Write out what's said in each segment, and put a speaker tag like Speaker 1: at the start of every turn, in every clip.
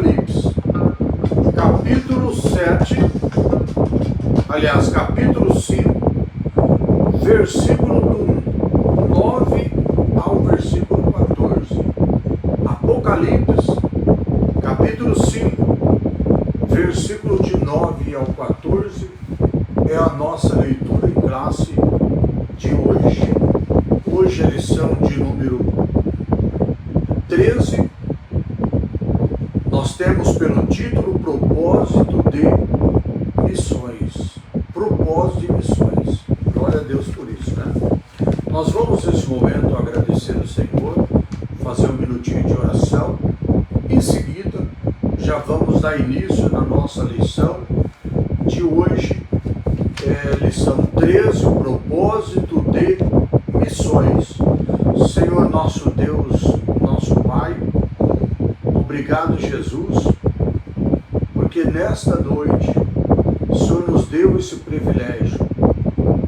Speaker 1: Apocalipse, capítulo 7, aliás, capítulo 5, versículo do 9 ao versículo 14. Apocalipse, capítulo 5, versículo de 9 ao 14, é a nossa leitura em classe de hoje. Hoje é a lição de número 13. Nós temos pelo título Propósito de Missões. Propósito de missões. Glória a Deus por isso, né? Nós vamos nesse momento agradecer ao Senhor, fazer um minutinho de oração. Em seguida, já vamos dar início na nossa lição de hoje. Lição 13, o propósito de missões. Senhor nosso Deus, nosso Pai, obrigado, Jesus, porque nesta noite o Senhor nos deu esse privilégio,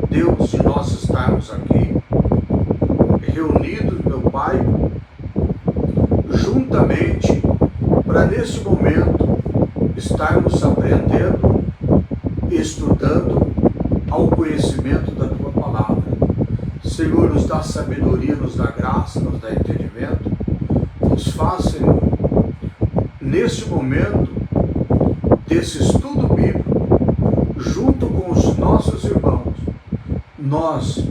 Speaker 1: Deus, de nós estarmos aqui reunidos, meu Pai, juntamente, para nesse momento estarmos aprendendo, estudando ao conhecimento da Tua Palavra. Senhor, nos dá sabedoria, nos dá graça, nos dá entendimento. Nos faz, Senhor, neste momento desse estudo bíblico, junto com os nossos irmãos, nós,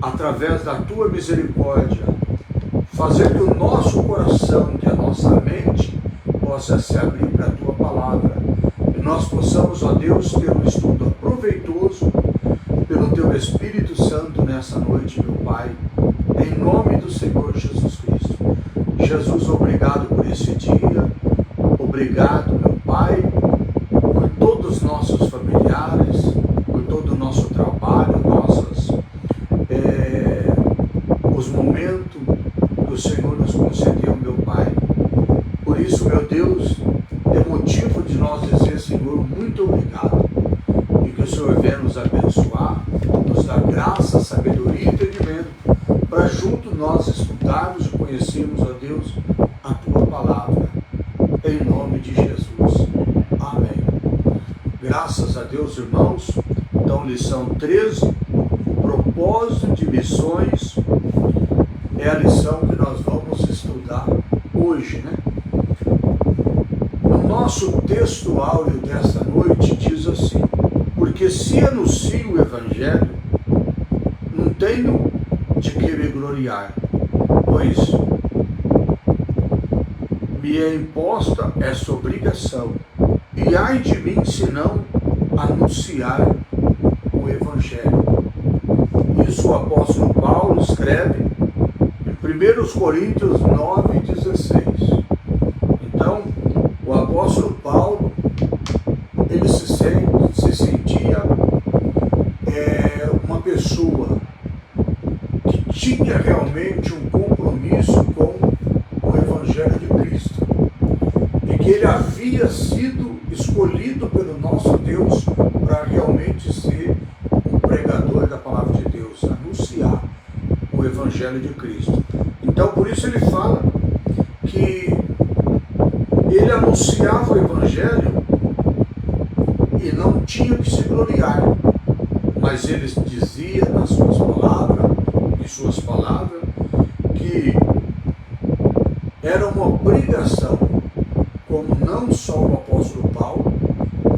Speaker 1: através da Tua misericórdia, fazer que o nosso coração, que a nossa mente, possa se abrir para a Tua Palavra. E nós possamos, ó Deus, ter um estudo proveitoso pelo Teu Espírito Santo nessa noite, meu Pai, em nome do Senhor Jesus Cristo. Jesus, obrigado por esse dia, obrigado, meu Pai, por todos os nossos familiares, por todo o nosso trabalho, os momentos que o Senhor nos concedeu, meu Pai. Por isso, meu Deus, é motivo de nós dizer, Senhor, muito obrigado. E que o Senhor venha nos abençoar, nos dar graça, sabedoria e entendimento, para junto nós estudarmos e conhecermos, ó Deus, a Tua Palavra. Em nome de Jesus. Amém. Graças a Deus, irmãos. Então, lição 13, o propósito de missões, é a lição que nós vamos estudar hoje, né? O nosso texto áureo desta noite diz assim: porque se anuncio o Evangelho, não tenho de que me gloriar, pois me é imposta essa obrigação, e ai de mim se não anunciar o Evangelho. Isso o apóstolo Paulo escreve em 1 Coríntios 9,16. Então, o apóstolo Paulo, ele se sentia uma pessoa que tinha realmente um compromisso com o Evangelho de Cristo, e que ele havia sido escolhido pelo nosso Deus para realmente ser um pregador da palavra de Deus, anunciar o Evangelho de Cristo. Então, por isso ele fala que ele anunciava o Evangelho e não tinha que se gloriar, mas ele dizia nas suas palavras, em suas palavras, que era uma obrigação, como não só o apóstolo Paulo,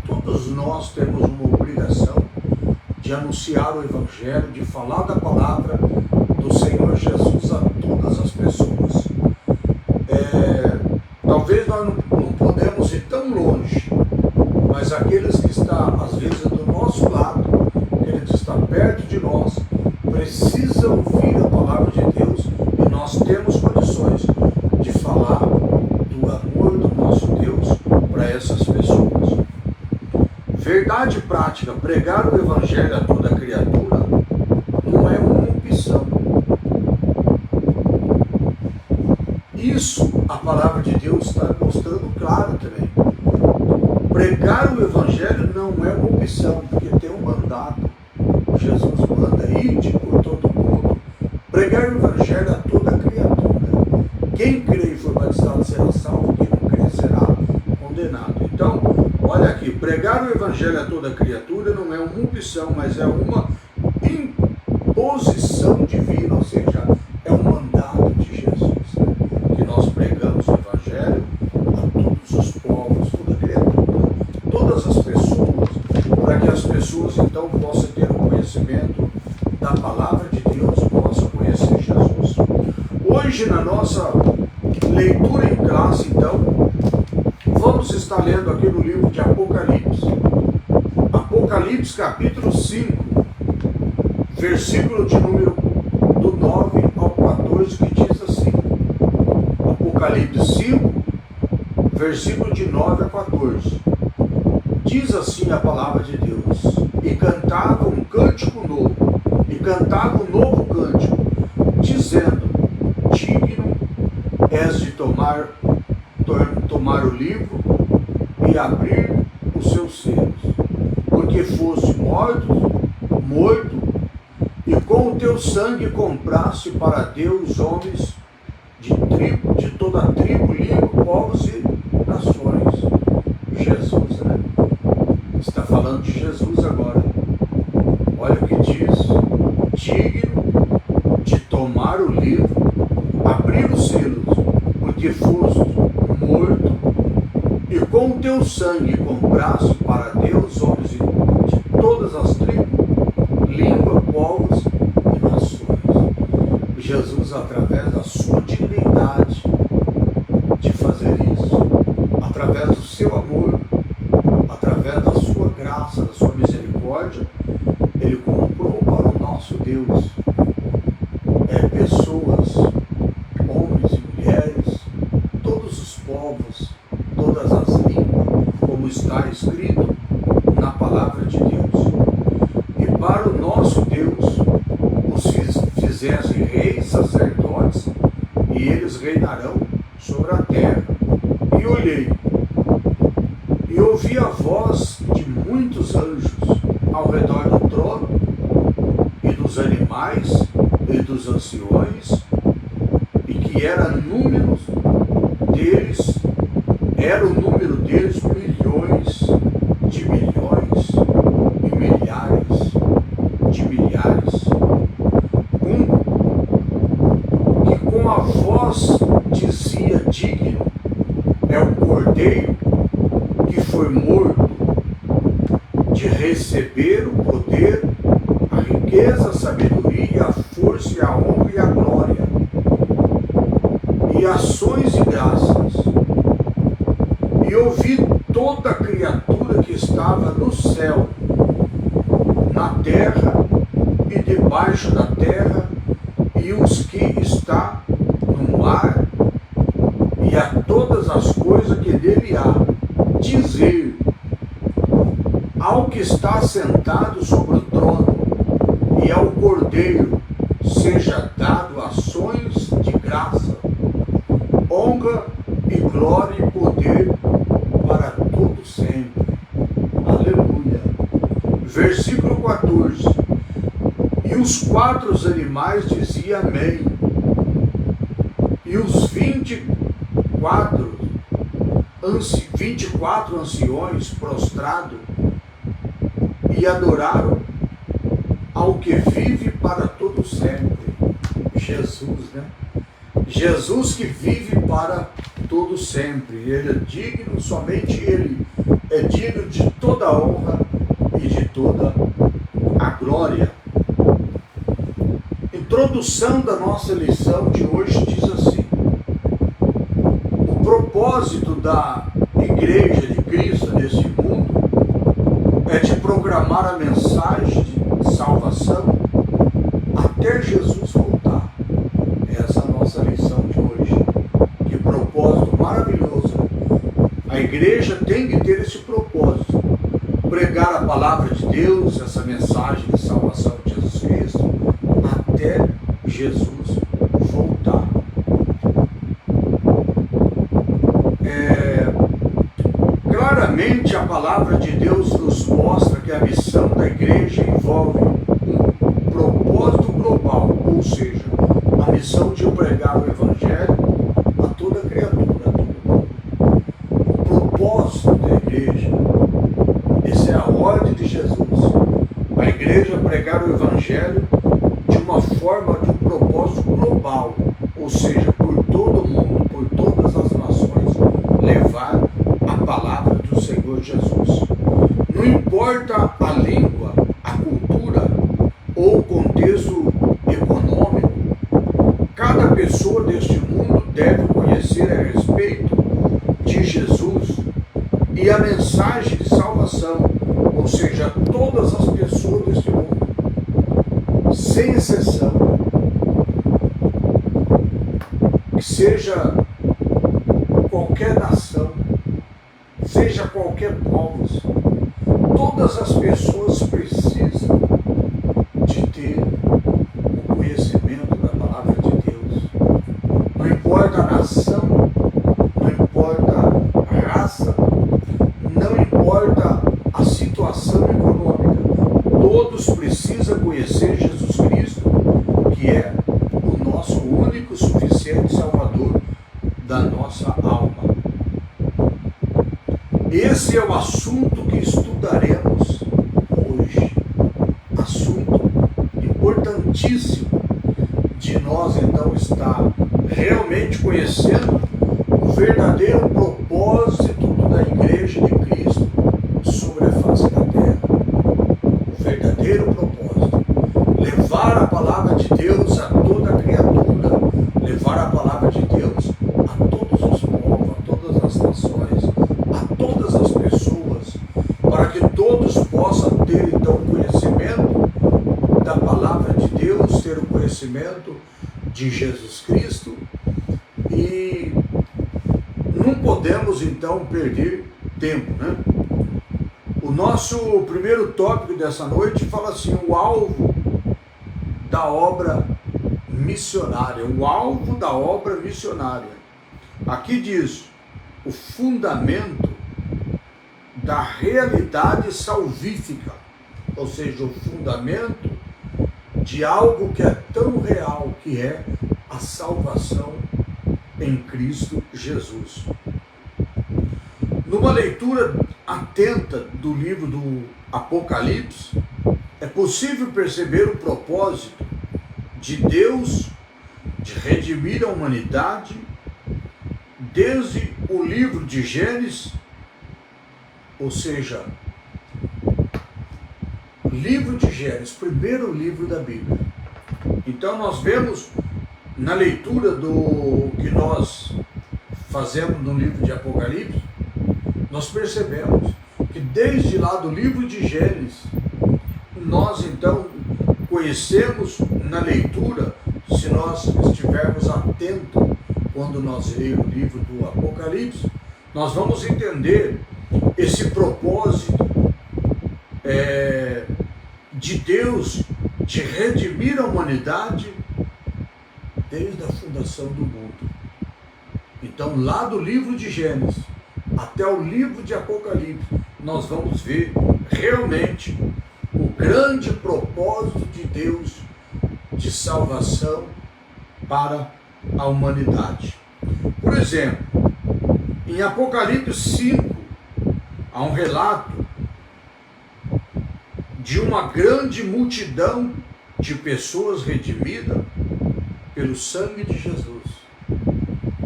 Speaker 1: todos nós temos uma obrigação de anunciar o Evangelho, de falar da palavra do Senhor Jesus a todas as pessoas. Talvez nós não podemos ir tão longe, mas aqueles que estão, às vezes, do nosso lado, aqueles que estão perto de nós, precisam ouvir a palavra de Deus, e nós temos condições de falar do amor do nosso Deus para essas pessoas. Verdade prática, pregar o Evangelho a toda criatura não é uma opção. Isso a palavra de Deus está mostrando claro também. Pregar o Evangelho não é uma opção, porque tem um mandato. Jesus manda ir por todo mundo, pregar o Evangelho a toda criatura. Quem crê e for batizado será salvo, quem não crê será condenado. Então, olha aqui, pregar o evangelho a toda criatura não é uma opção, mas é uma imposição divina, ou seja, é um mandato de Jesus, né? Que nós pregamos o evangelho a todos os povos, toda criatura, todas as pessoas, para que as pessoas então possam ter o conhecimento da palavra de Deus, possam conhecer Jesus. Hoje, na nossa leitura em classe, então, vamos estar lendo aqui no livro de Apocalipse. Apocalipse capítulo 5, versículo de número do 9 ao 14, que diz assim. Apocalipse 5, versículo de 9 a 14. Diz assim a palavra de Deus: e cantava um cântico novo, e cantava um novo cântico, dizendo: digno és de tomar o livro e abrir os seus selos, porque foste morto, e com o teu sangue compraste para Deus homens de toda a tribo, língua, povos e nações. Jesus, né? Está falando de Jesus agora. Olha o que diz: digno de tomar o livro, abrir os selos, porque foste morto, e com o teu sangue compraste para Deus homens de todas as tribos, língua, povos e nações. Jesus, através da sua dignidade de fazer isso, através do seu amor, através da sua graça, da sua misericórdia, ele comprou para o nosso Deus pessoas, homens e mulheres, todos os povos, todas as línguas, como está escrito na palavra de Deus. E para o nosso Deus os fizesse reis, sacerdotes, e eles reinarão sobre a terra. E olhei, e ouvi a voz de muitos anjos ao redor do trono, e dos animais, e dos anciões, e que era o número deles milhões e milhares de milhares, que com a voz dizia: digno é o cordeiro que foi morto de receber o poder, a riqueza, a sabedoria, a força, e a honra e a glória, e ações e graças. E ouvi toda a criatura que estava no céu, na terra e debaixo da terra, e os que está no mar, e a todas as coisas que dele há, dizer ao que está sentado sobre o trono e ao Cordeiro seja dado ações de graça, honra e glória e poder para todo sempre. Aleluia. Versículo 14. E os 4 animais diziam amém. E os 24 anciões prostrados e adoraram ao que vive para todo sempre. Jesus, né? Jesus que vive para todo sempre. Ele é digno, somente Ele é digno de toda a honra e de toda a glória. Introdução da nossa lição de hoje diz assim: o propósito da Igreja de Cristo nesse mundo é de proclamar a mensagem de salvação até Jesus voltar. Essa é a nossa lição de hoje. Que propósito maravilhoso. A igreja tem que ter esse propósito: pregar a palavra de Deus, essa mensagem de salvação de Jesus Cristo, até Jesus voltar. Claramente a palavra de Deus nos mostra que a missão da igreja envolve um propósito global, ou seja, a missão de pregar o evangelho a toda criatura, a todo mundo. O propósito pregar o Evangelho de uma forma, de um propósito global, ou seja, por todo o mundo, por todas as nações, levar a palavra do Senhor Jesus. Não importa a língua, a cultura ou o contexto econômico, cada pessoa deste mundo deve conhecer a respeito de Jesus e a mensagem de salvação, ou seja, todas as pessoas deste mundo, sem exceção, que seja qualquer nação, seja qualquer povo, todas as pessoas precisam de ter o conhecimento da palavra de Deus. Não importa a nação, não importa a raça, não importa a situação econômica, todos precisam conhecer Jesus Cristo, que é o nosso único, suficiente Salvador da nossa alma. Esse é o assunto que estudaremos hoje. Assunto importantíssimo de nós, então, estar realmente conhecendo o verdadeiro propósito da Igreja de Cristo sobre a face da terra. O verdadeiro propósito. Levar a palavra de Deus a toda criatura. Levar a palavra de Deus a todos os povos, a todas as nações, a todas as pessoas, para que todos possam ter, então, conhecimento da palavra de Deus, ter o conhecimento de Jesus Cristo. E não podemos, então, perder tempo, né? O nosso primeiro tópico dessa noite fala assim: o alvo da obra missionária. O alvo da obra missionária. Aqui diz: o fundamento da realidade salvífica, ou seja, o fundamento de algo que é tão real, que é a salvação em Cristo Jesus. Numa leitura atenta do livro do Apocalipse, é possível perceber o propósito de Deus de redimir a humanidade desde o livro de Gênesis, ou seja, livro de Gênesis, primeiro livro da Bíblia. Então nós vemos na leitura do que nós fazemos no livro de Apocalipse, nós percebemos que desde lá do livro de Gênesis, nós então conhecemos na leitura, se nós estivermos atentos quando nós lermos o livro do Apocalipse, nós vamos entender esse propósito de Deus de redimir a humanidade desde a fundação do mundo. Então, lá do livro de Gênesis até o livro de Apocalipse, nós vamos ver realmente o grande propósito de Deus de salvação para a humanidade. Por exemplo, em Apocalipse 5, há um relato de uma grande multidão de pessoas redimidas pelo sangue de Jesus,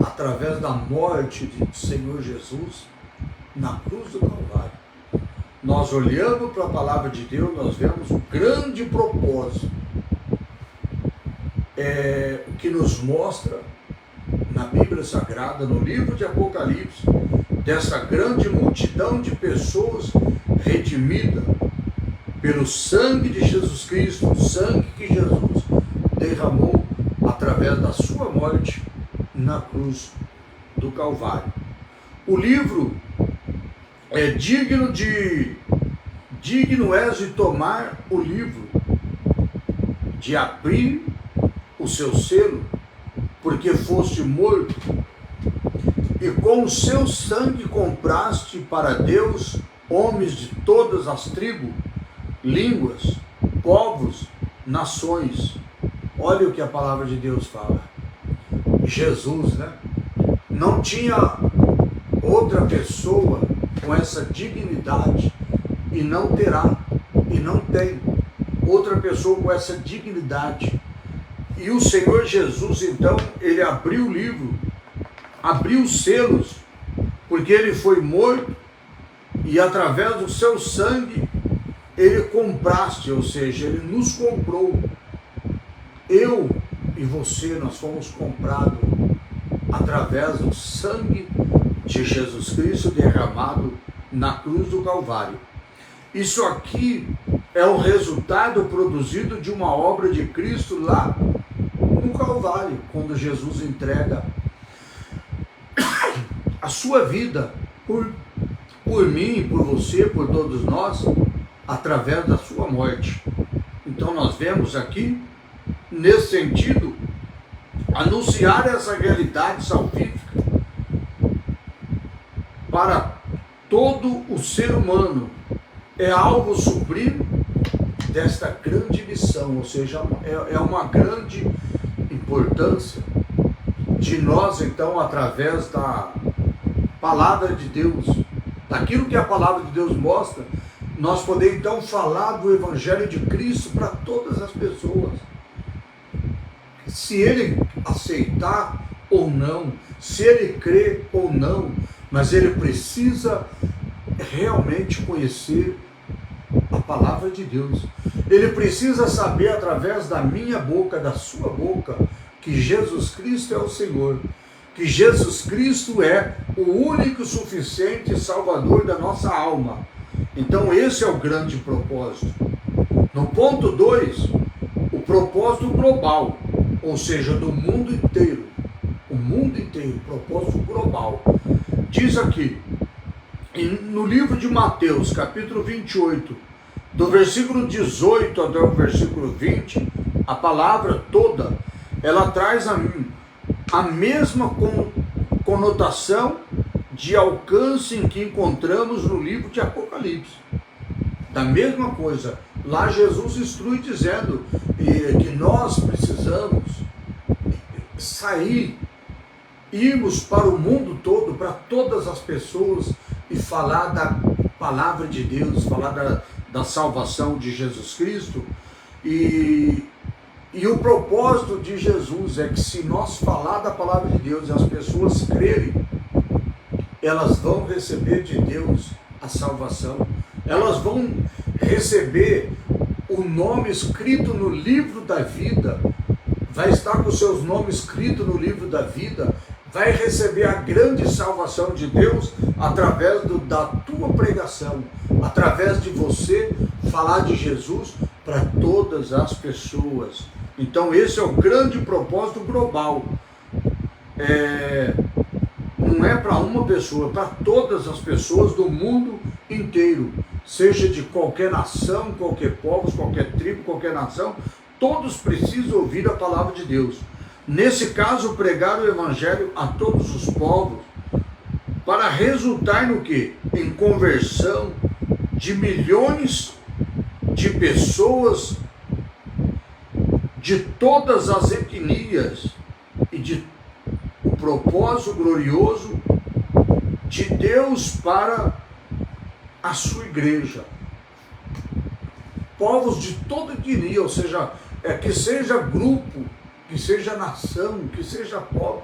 Speaker 1: através da morte do Senhor Jesus na cruz do Calvário. Nós olhando para a palavra de Deus, nós vemos um grande propósito, que nos mostra na Bíblia Sagrada, no livro de Apocalipse, dessa grande multidão de pessoas redimidas pelo sangue de Jesus Cristo, o sangue que Jesus derramou através da sua morte na cruz do Calvário. O livro é digno és de tomar o livro, de abrir o seu selo, porque foste morto, e com o seu sangue compraste para Deus homens de todas as tribos, línguas, povos, nações. Olha o que a palavra de Deus fala. Jesus, né? Não tinha outra pessoa com essa dignidade, e não terá, e não tem, outra pessoa com essa dignidade. E o Senhor Jesus, então, ele abriu o livro, abriu os selos, porque ele foi morto e através do seu sangue ele compraste, ou seja, ele nos comprou. Eu e você, nós fomos comprados através do sangue de Jesus Cristo derramado na cruz do Calvário. Isso aqui é o resultado produzido de uma obra de Cristo lá no Calvário, quando Jesus entrega a sua vida por mim, por você, por todos nós, através da sua morte. Então nós vemos aqui, nesse sentido, anunciar essa realidade salvífica para todo o ser humano é algo supremo desta grande missão, ou seja, é uma grande importância de nós, então, através da palavra de Deus, daquilo que a palavra de Deus mostra, nós podemos então falar do Evangelho de Cristo para todas as pessoas. Se ele aceitar ou não, se ele crer ou não, mas ele precisa realmente conhecer a palavra de Deus. Ele precisa saber através da minha boca, da sua boca, que Jesus Cristo é o Senhor, que Jesus Cristo é o único suficiente Salvador da nossa alma. Então esse é o grande propósito. No ponto 2, o propósito global, ou seja, do mundo inteiro. O mundo inteiro, propósito global. Diz aqui, no livro de Mateus, capítulo 28, do versículo 18 até o versículo 20, a palavra toda, ela traz a mesma conotação de alcance em que encontramos no livro de Apocalipse. Da mesma coisa, lá Jesus instrui dizendo que nós precisamos sair, irmos para o mundo todo, para todas as pessoas e falar da palavra de Deus, falar da salvação de Jesus Cristo. E o propósito de Jesus é que se nós falar da palavra de Deus e as pessoas crerem, elas vão receber de Deus a salvação, elas vão receber o nome escrito no livro da vida, vai estar com os seus nomes escritos no livro da vida, vai receber a grande salvação de Deus através da tua pregação, através de você falar de Jesus para todas as pessoas. Então esse é o grande propósito global. Não é para uma pessoa, é para todas as pessoas do mundo inteiro, seja de qualquer nação, qualquer povo, qualquer tribo, qualquer nação, todos precisam ouvir a palavra de Deus. Nesse caso, pregar o Evangelho a todos os povos, para resultar no quê? Em conversão de milhões de pessoas de todas as etnias e de o propósito glorioso de Deus para a sua igreja. Povos de toda etnia, ou seja, que seja grupo, que seja nação, que seja povo,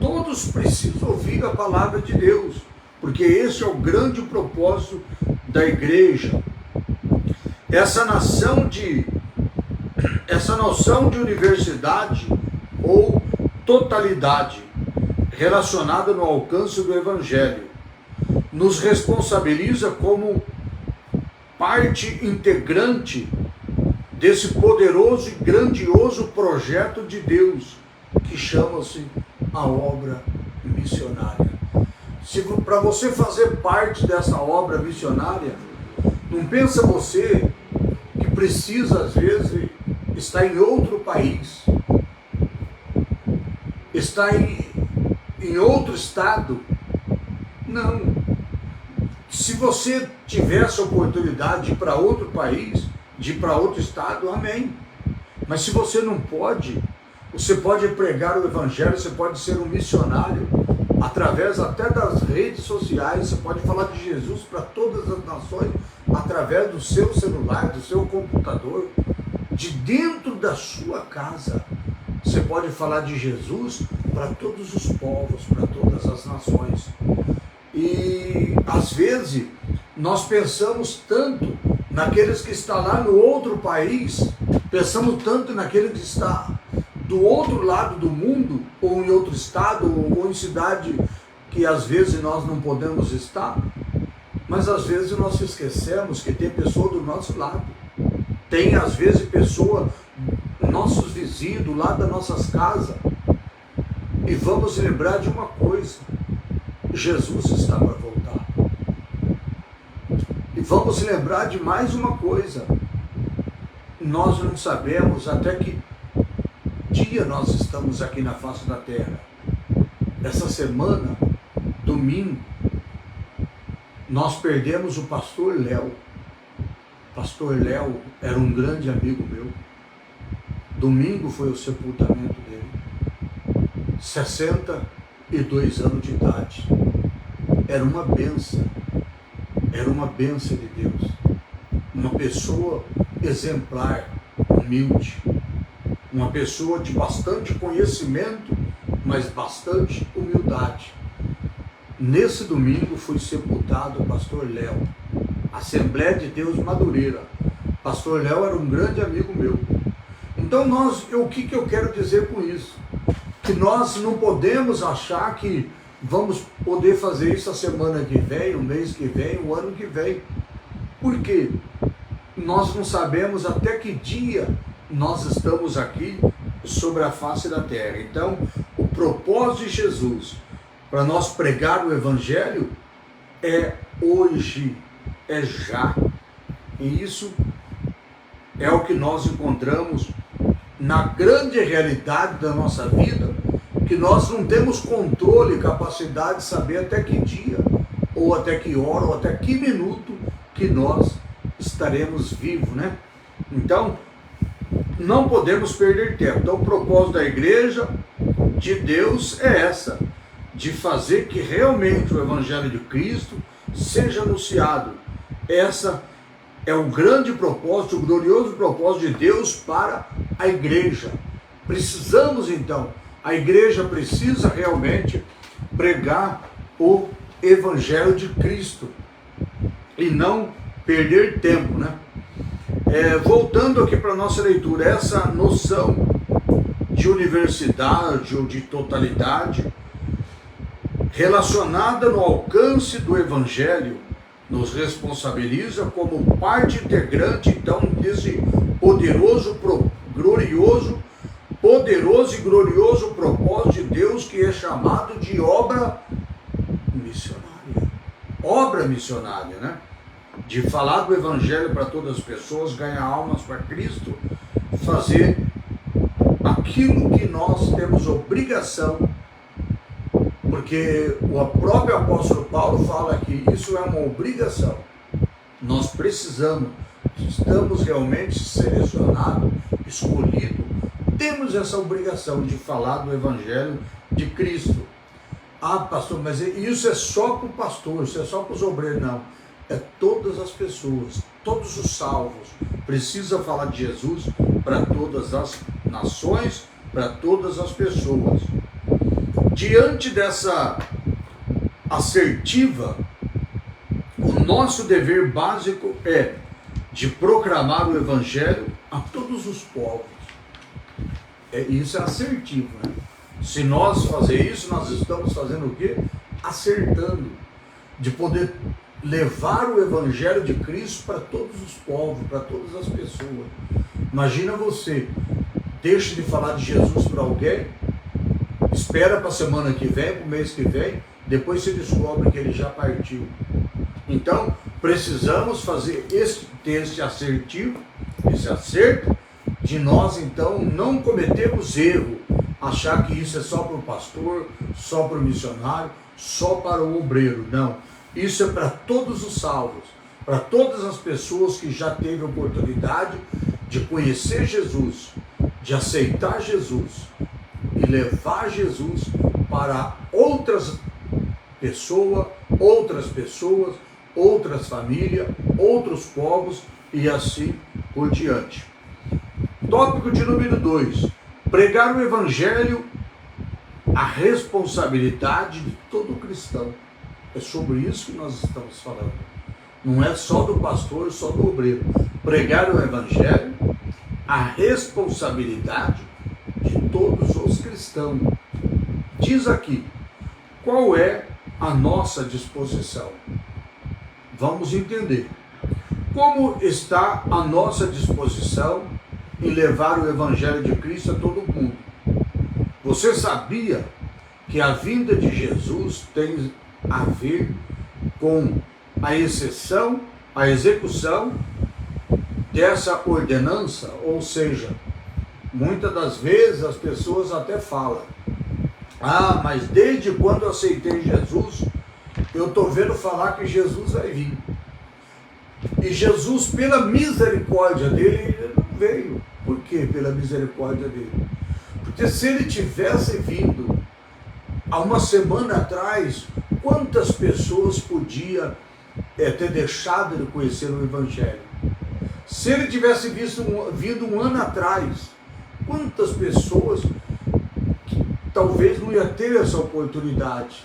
Speaker 1: todos precisam ouvir a palavra de Deus, porque esse é o grande propósito da igreja. Essa noção de universidade ou totalidade relacionada no alcance do Evangelho nos responsabiliza como parte integrante desse poderoso e grandioso projeto de Deus que chama-se a obra missionária. Para você fazer parte dessa obra missionária, não pensa você que precisa às vezes estar em outro país, estar em outro estado. Não. Se você tivesse a oportunidade de ir para outro país, de ir para outro estado, amém. Mas se você não pode, você pode pregar o Evangelho, você pode ser um missionário, através até das redes sociais, você pode falar de Jesus para todas as nações, através do seu celular, do seu computador. de dentro da sua casa. Você pode falar de Jesus para todos os povos, para todas as nações. E às vezes nós pensamos tanto naqueles que estão lá no outro país, pensamos tanto naquele que está do outro lado do mundo, ou em outro estado, ou em cidade que às vezes nós não podemos estar, mas às vezes nós esquecemos que tem pessoa do nosso lado. Tem às vezes pessoa, nossos vizinhos, do lado das nossas casas. E vamos lembrar de uma coisa: Jesus está para voltar. E vamos lembrar de mais uma coisa: nós não sabemos até que dia nós estamos aqui na face da terra. Essa semana, domingo, nós perdemos o pastor Léo. Pastor Léo era um grande amigo meu. Domingo foi o sepultamento dele. 62 anos de idade. Era uma bênção. Era uma bênção de Deus. Uma pessoa exemplar, humilde. Uma pessoa de bastante conhecimento, mas bastante humildade. Nesse domingo foi sepultado o pastor Léo. Assembleia de Deus Madureira. Pastor Léo era um grande amigo meu. Então o que eu quero dizer com isso? Que nós não podemos achar que vamos poder fazer isso a semana que vem, o mês que vem, o ano que vem. Por quê? Nós não sabemos até que dia nós estamos aqui sobre a face da terra. Então, o propósito de Jesus para nós pregar o Evangelho é hoje, é já. E isso é o que nós encontramos na grande realidade da nossa vida, que nós não temos controle e capacidade de saber até que dia, ou até que hora, ou até que minuto que nós estaremos vivos, né? Então, não podemos perder tempo. Então, o propósito da igreja de Deus é essa, de fazer que realmente o Evangelho de Cristo seja anunciado. Essa é o grande propósito, o glorioso propósito de Deus para a igreja. Precisamos então, a igreja precisa realmente pregar o Evangelho de Cristo e não perder tempo, né? Voltando aqui para a nossa leitura, essa noção de universidade ou de totalidade relacionada no alcance do Evangelho nos responsabiliza como parte integrante então desse poderoso e glorioso propósito de Deus, que é chamado de obra missionária. Obra missionária, né? De falar do Evangelho para todas as pessoas, ganhar almas para Cristo, fazer aquilo que nós temos obrigação, porque o próprio apóstolo Paulo fala que isso é uma obrigação. Nós precisamos, estamos realmente selecionados, escolhidos, temos essa obrigação de falar do Evangelho de Cristo. Ah, pastor, mas isso é só para o pastor, isso é só para os obreiros. Não, é todas as pessoas, todos os salvos. Precisa falar de Jesus para todas as nações, para todas as pessoas. Diante dessa assertiva, o nosso dever básico é de proclamar o Evangelho a todos os povos. Isso é assertivo, né? Se nós fazer isso, nós estamos fazendo o quê? Acertando, de poder levar o Evangelho de Cristo para todos os povos, para todas as pessoas. Imagina você, deixa de falar de Jesus para alguém, espera para a semana que vem, para o mês que vem, depois você descobre que ele já partiu. Então, precisamos fazer esse assertivo, esse acerto, de nós então não cometermos erro, achar que isso é só para o pastor, só para o missionário, só para o obreiro. Não, isso é para todos os salvos, para todas as pessoas que já teve a oportunidade de conhecer Jesus, de aceitar Jesus e levar Jesus para outras pessoas, outras famílias, outros povos e assim por diante. Tópico de número 2. Pregar o Evangelho, a responsabilidade de todo cristão. É sobre isso que nós estamos falando. Não é só do pastor, só do obreiro. Pregar o Evangelho, a responsabilidade de todos os cristãos. Diz aqui, qual é a nossa disposição? Vamos entender. Como está a nossa disposição em levar o Evangelho de Cristo a todo mundo? Você sabia que a vinda de Jesus tem a ver com a execução dessa ordenança? Ou seja, muitas das vezes as pessoas até falam: ah, mas desde quando eu aceitei Jesus, eu estou vendo falar que Jesus vai vir. E Jesus, pela misericórdia dele, ele não veio. Por quê? Pela misericórdia dele. Porque se ele tivesse vindo há uma semana atrás, quantas pessoas podia ter deixado de conhecer o Evangelho? Se ele tivesse vindo um ano atrás, quantas pessoas talvez não ia ter essa oportunidade?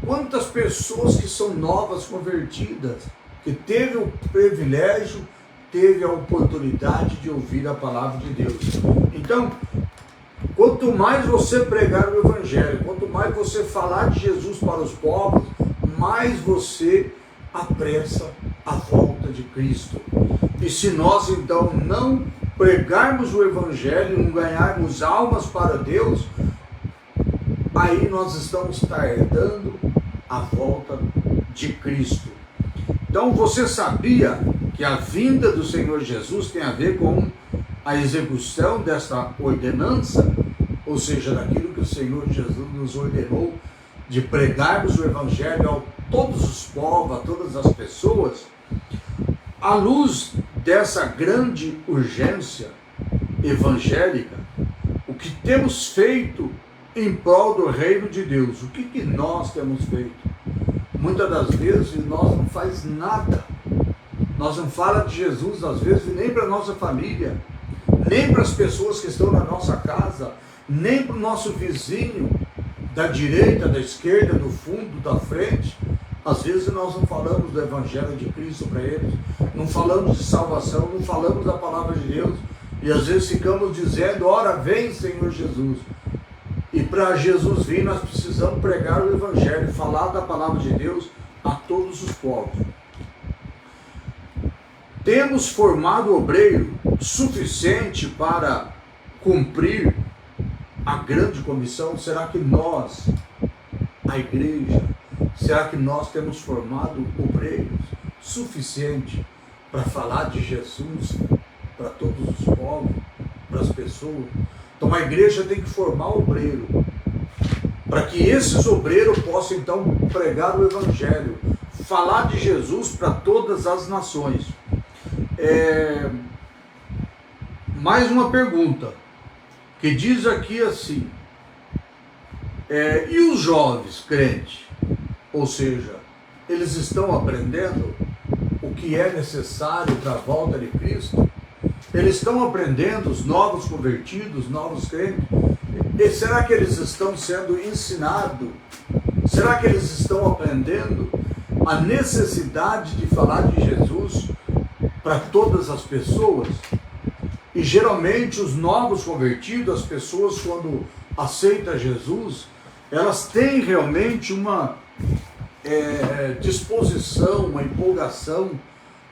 Speaker 1: Quantas pessoas que são novas convertidas, que teve o privilégio, teve a oportunidade de ouvir a palavra de Deus? Então, quanto mais você pregar o Evangelho, quanto mais você falar de Jesus para os povos, mais você apressa a volta de Cristo. E se nós então não pregarmos o Evangelho, não ganharmos almas para Deus, aí nós estamos tardando a volta de Cristo. Então você sabia que a vinda do Senhor Jesus tem a ver com a execução dessa ordenança, ou seja, daquilo que o Senhor Jesus nos ordenou de pregarmos o Evangelho a todos os povos, a todas as pessoas? À luz dessa grande urgência evangélica, o que temos feito em prol do reino de Deus? O que nós temos feito? Muitas das vezes nós não faz nada. Nós não falamos de Jesus, às vezes, nem para a nossa família, nem para as pessoas que estão na nossa casa, nem para o nosso vizinho, da direita, da esquerda, do fundo, da frente. Às vezes nós não falamos do Evangelho de Cristo para eles, não falamos de salvação, não falamos da palavra de Deus, e às vezes ficamos dizendo: ora vem Senhor Jesus. E para Jesus vir nós precisamos pregar o Evangelho, falar da palavra de Deus a todos os povos. Temos formado obreiro suficiente para cumprir a grande comissão? Será que nós, a igreja, será que nós temos formado obreiros suficiente para falar de Jesus para todos os povos, para as pessoas? Então a igreja tem que formar obreiro, para que esses obreiros possam então pregar o Evangelho, falar de Jesus para todas as nações. Mais uma pergunta, que diz aqui assim, e os jovens crentes? Ou seja, eles estão aprendendo o que é necessário para a volta de Cristo? Eles estão aprendendo, os novos convertidos, novos crentes? E será que eles estão sendo ensinados? Será que eles estão aprendendo a necessidade de falar de Jesus para todas as pessoas? E geralmente os novos convertidos, as pessoas quando aceitam Jesus, elas têm realmente uma disposição, uma empolgação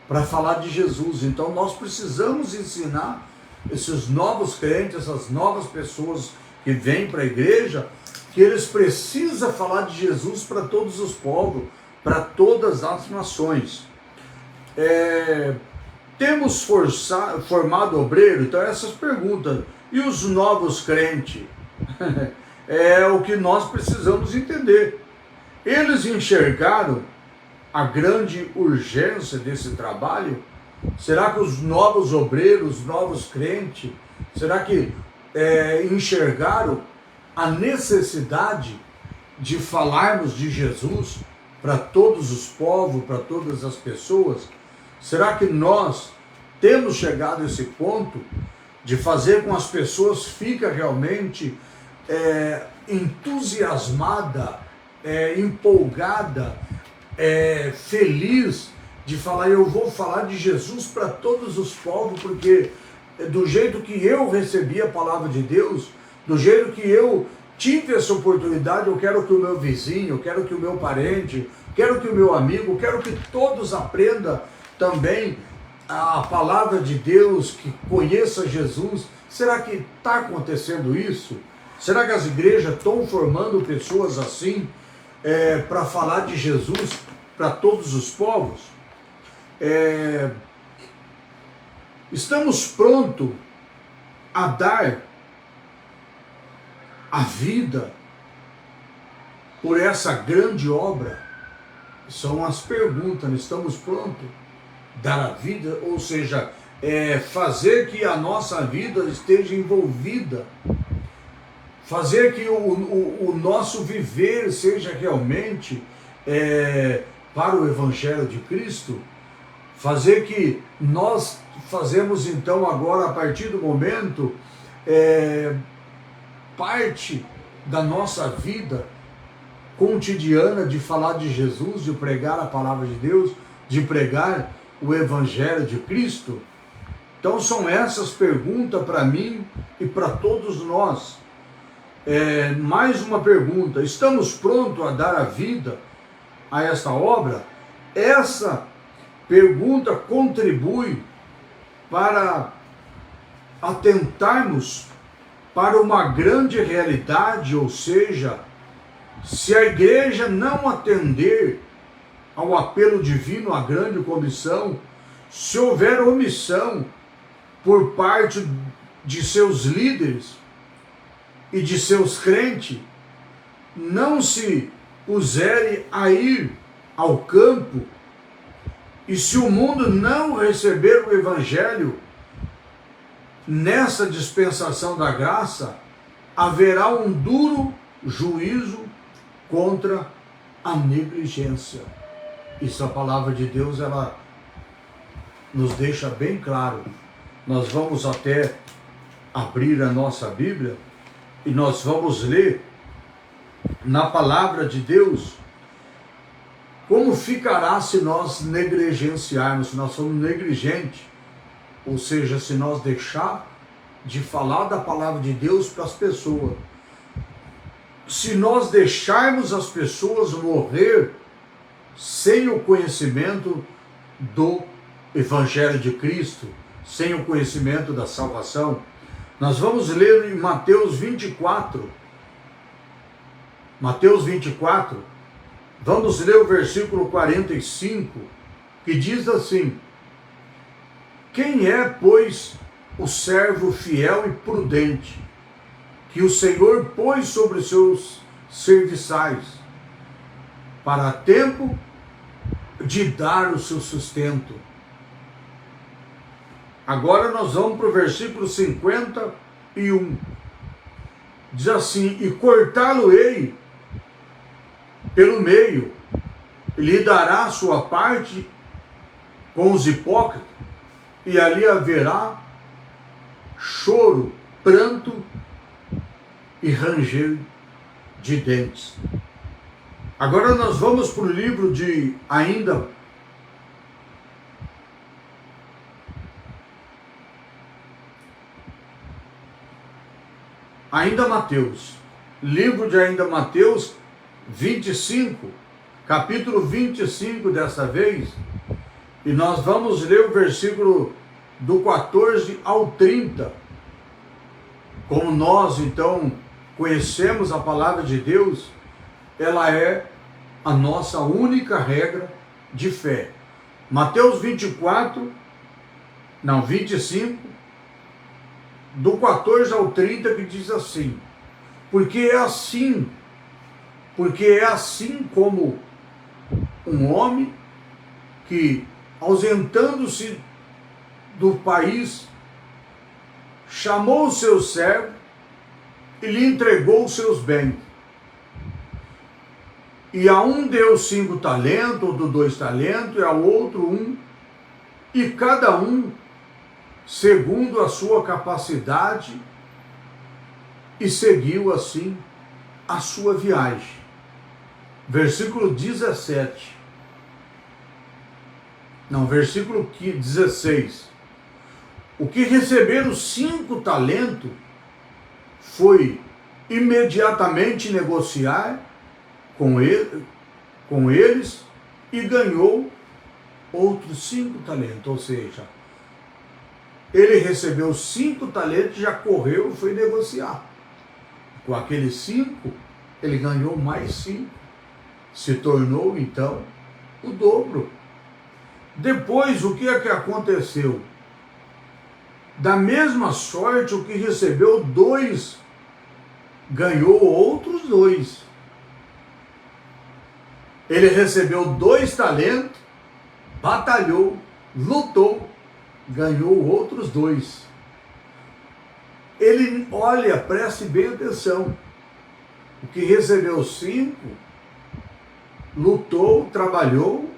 Speaker 1: para falar de Jesus. Então nós precisamos ensinar esses novos crentes, essas novas pessoas que vêm para a igreja, que eles precisam falar de Jesus para todos os povos, para todas as nações. Temos formado obreiro? Então essas perguntas. E os novos crentes? É o que nós precisamos entender. Eles enxergaram a grande urgência desse trabalho? Será que os novos obreiros, os novos crentes, será que enxergaram a necessidade de falarmos de Jesus para todos os povos, para todas as pessoas? Será que nós temos chegado a esse ponto de fazer com que as pessoas fiquem realmente entusiasmada, empolgada, feliz de falar, eu vou falar de Jesus para todos os povos, porque do jeito que eu recebi a palavra de Deus, do jeito que eu tive essa oportunidade, eu quero que o meu vizinho, eu quero que o meu parente, quero que o meu amigo, eu quero que todos aprendam também a palavra de Deus, que conheça Jesus. Será que está acontecendo isso? Será que as igrejas estão formando pessoas assim para falar de Jesus para todos os povos? Estamos prontos a dar a vida por essa grande obra? São as perguntas. Estamos prontos a dar a vida, ou seja, fazer que a nossa vida esteja envolvida, fazer que o nosso viver seja realmente para o Evangelho de Cristo, fazer que nós fazemos então agora, a partir do momento, parte da nossa vida cotidiana de falar de Jesus, de pregar a palavra de Deus, de pregar o Evangelho de Cristo. Então são essas perguntas para mim e para todos nós. Mais uma pergunta: estamos prontos a dar a vida a esta obra? Essa pergunta contribui para atentarmos para uma grande realidade, ou seja, se a igreja não atender ao apelo divino, à grande comissão, se houver omissão por parte de seus líderes e de seus crentes, não se puserem a ir ao campo, e se o mundo não receber o Evangelho nessa dispensação da graça, haverá um duro juízo contra a negligência. Isso a palavra de Deus, ela nos deixa bem claro. Nós vamos até abrir a nossa Bíblia e nós vamos ler na palavra de Deus como ficará se nós negligenciarmos, se nós somos negligentes, ou seja, se nós deixar de falar da palavra de Deus para as pessoas, se nós deixarmos as pessoas morrer sem o conhecimento do Evangelho de Cristo, sem o conhecimento da salvação. Nós vamos ler em Mateus 24. Mateus 24, vamos ler o versículo 45, que diz assim: quem é, pois, o servo fiel e prudente, que o Senhor pôs sobre os seus serviçais, para tempo de dar o seu sustento? Agora nós vamos para o versículo 51. Diz assim: e cortá-lo-ei pelo meio, lhe dará a sua parte com os hipócritas, e ali haverá choro, pranto e ranger de dentes. Agora nós vamos para o livro de ainda Mateus, livro de ainda Mateus 25, capítulo 25 dessa vez, e nós vamos ler o versículo do 14 ao 30. Como nós então conhecemos a palavra de Deus, ela é a nossa única regra de fé. Mateus 25, do 14 ao 30, que diz assim: porque é assim como um homem que, ausentando-se do país, chamou o seu servo e lhe entregou os seus bens. E a um deu 5 talentos, outro 2 talentos, e ao outro 1, e cada um segundo a sua capacidade, e seguiu assim a sua viagem. Versículo 17. Não, versículo 16. O que receberam 5 talentos foi imediatamente negociar com eles e ganhou outros 5 talentos. Ou seja, ele recebeu 5 talentos, já correu e foi negociar. Com aqueles 5, ele ganhou mais 5. Se tornou, então, o dobro. Depois, o que é que aconteceu? Da mesma sorte, o que recebeu 2, ganhou outros 2. Ele recebeu 2 talentos, batalhou, lutou, ganhou outros 2. Ele, olha, preste bem atenção. O que recebeu 5, lutou, trabalhou,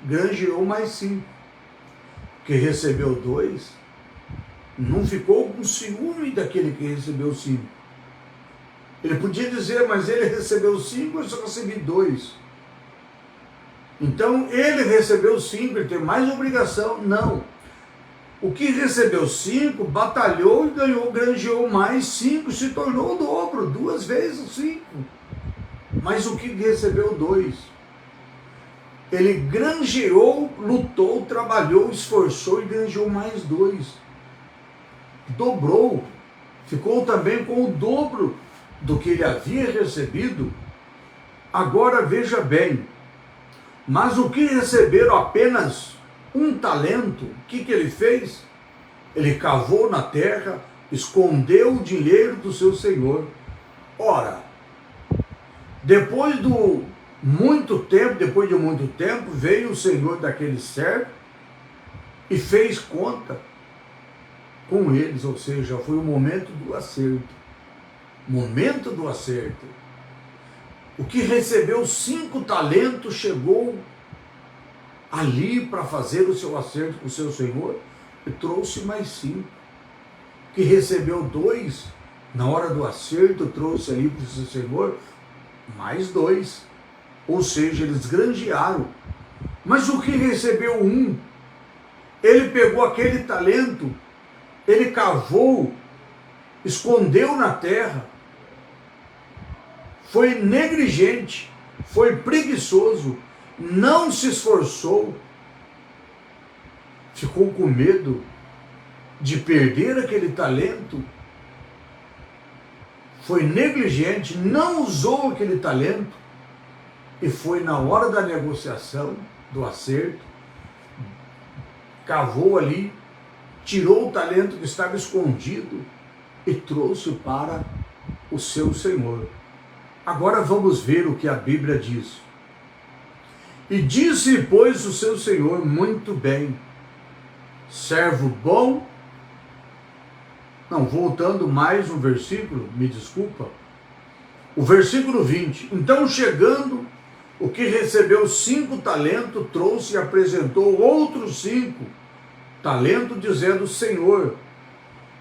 Speaker 1: granjeou mais 5. O que recebeu 2, não ficou com ciúme daquele que recebeu 5. Ele podia dizer, mas ele recebeu 5, eu só recebi 2. Então, ele recebeu 5, ele tem mais obrigação? Não. O que recebeu 5, batalhou e ganhou, granjeou mais 5, se tornou o dobro, 2 vezes 5. Mas o que recebeu 2? Ele granjeou, lutou, trabalhou, esforçou e granjeou mais 2. Dobrou, ficou também com o dobro do que ele havia recebido. Agora veja bem, mas o que receberam apenas 1 talento, o que ele fez? Ele cavou na terra, escondeu o dinheiro do seu senhor. Ora, depois de muito tempo, veio o senhor daquele servo e fez conta com eles, ou seja, foi o momento do acerto. Momento do acerto. O que recebeu 5 talentos chegou ali para fazer o seu acerto com o seu senhor e trouxe mais 5. O que recebeu 2, na hora do acerto, trouxe ali para o seu senhor mais 2. Ou seja, eles granjearam. Mas o que recebeu 1, ele pegou aquele talento, ele cavou, escondeu na terra, foi negligente, foi preguiçoso, não se esforçou, ficou com medo de perder aquele talento, foi negligente, não usou aquele talento e foi na hora da negociação, do acerto, cavou ali, tirou o talento que estava escondido e trouxe para o seu senhor. Agora vamos ver o que a Bíblia diz. E disse, pois, o seu senhor, muito bem, servo bom. Não, voltando mais um versículo, me desculpa. O versículo 20. Então, chegando, o que recebeu 5 talentos, trouxe e apresentou outros 5 talentos, dizendo, Senhor,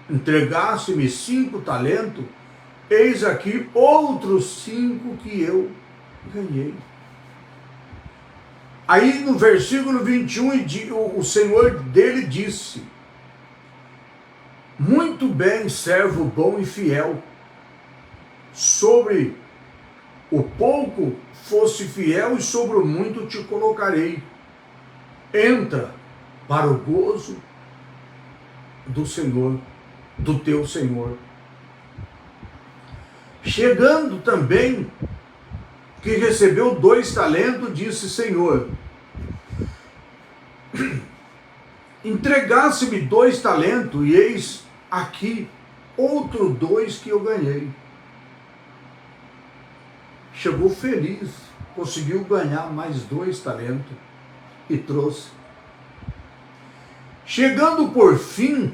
Speaker 1: entregaste-me 5 talentos, eis aqui outros 5 que eu ganhei. Aí no versículo 21, o Senhor dele disse, muito bem, servo bom e fiel, sobre o pouco fosse fiel e sobre o muito te colocarei. Entra para o gozo do Senhor, do teu Senhor. Chegando também, que recebeu 2 talentos, disse, Senhor, entregasse-me 2 talentos, e eis aqui outro 2 que eu ganhei. Chegou feliz, conseguiu ganhar mais 2 talentos e trouxe. Chegando por fim,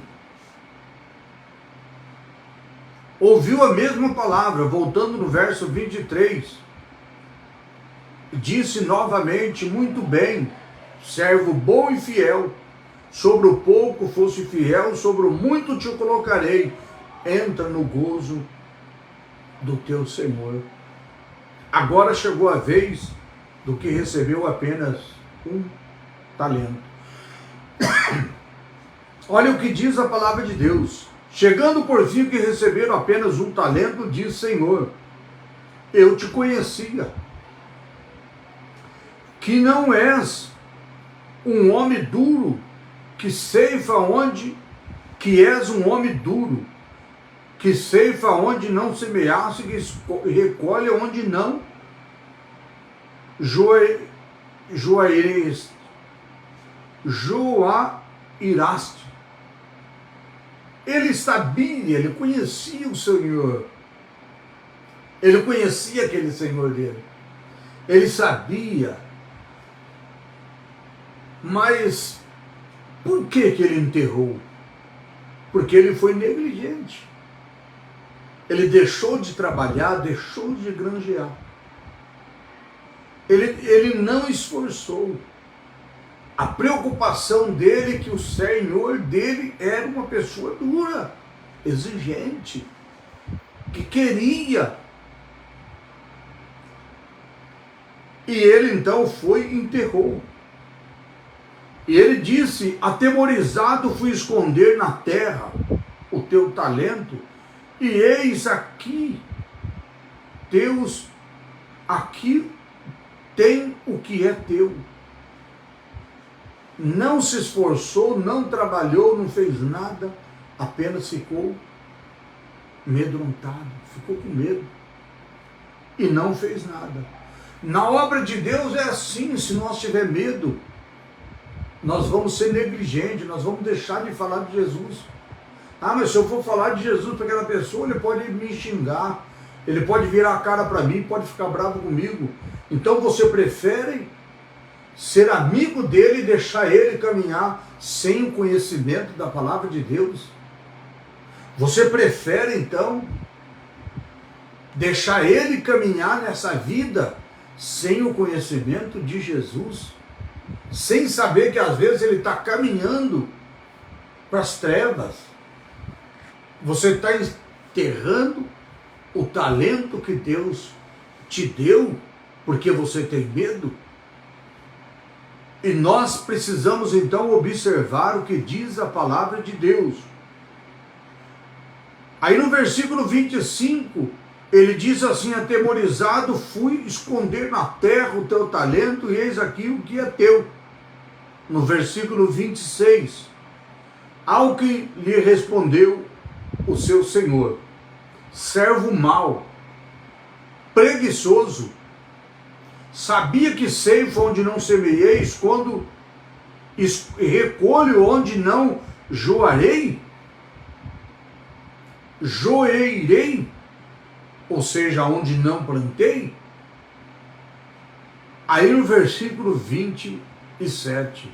Speaker 1: ouviu a mesma palavra, voltando no verso 23, disse novamente, muito bem, servo bom e fiel, sobre o pouco fosse fiel, sobre o muito te colocarei. Entra no gozo do teu Senhor. Agora chegou a vez do que recebeu apenas um talento. Olha o que diz a palavra de Deus. Chegando por fim que receberam apenas um talento, diz Senhor, eu te conhecia, que não és um homem duro, que ceifa onde, que és um homem duro, que ceifa onde não semeaste, que recolhe onde não joairaste. Ele sabia, ele conhecia o Senhor. Ele conhecia aquele Senhor dele. Ele sabia. Mas por que ele enterrou? Porque ele foi negligente. Ele deixou de trabalhar, deixou de granjear. Ele não esforçou. A preocupação dele é que o Senhor dele era uma pessoa dura, exigente, que queria. E ele então foi e enterrou. E ele disse, atemorizado fui esconder na terra o teu talento, e eis aqui, Deus, aqui tem o que é teu. Não se esforçou, não trabalhou, não fez nada, apenas ficou amedrontado, ficou com medo e não fez nada. Na obra de Deus é assim, se nós tiver medo, nós vamos ser negligentes, nós vamos deixar de falar de Jesus. Ah, mas se eu for falar de Jesus para aquela pessoa, ele pode me xingar, ele pode virar a cara para mim, pode ficar bravo comigo. Então você prefere ser amigo dele e deixar ele caminhar sem o conhecimento da palavra de Deus? Você prefere então deixar ele caminhar nessa vida sem o conhecimento de Jesus? Sem saber que às vezes ele está caminhando para as trevas? Você está enterrando o talento que Deus te deu porque você tem medo? E nós precisamos então observar o que diz a palavra de Deus. Aí no versículo 25, ele diz assim, atemorizado fui esconder na terra o teu talento, e eis aqui o que é teu. No versículo 26, ao que lhe respondeu o seu senhor, servo mau, preguiçoso, sabia que ceifa onde não semeeis, quando recolho onde não joeirei, ou seja, onde não plantei. Aí no versículo 27,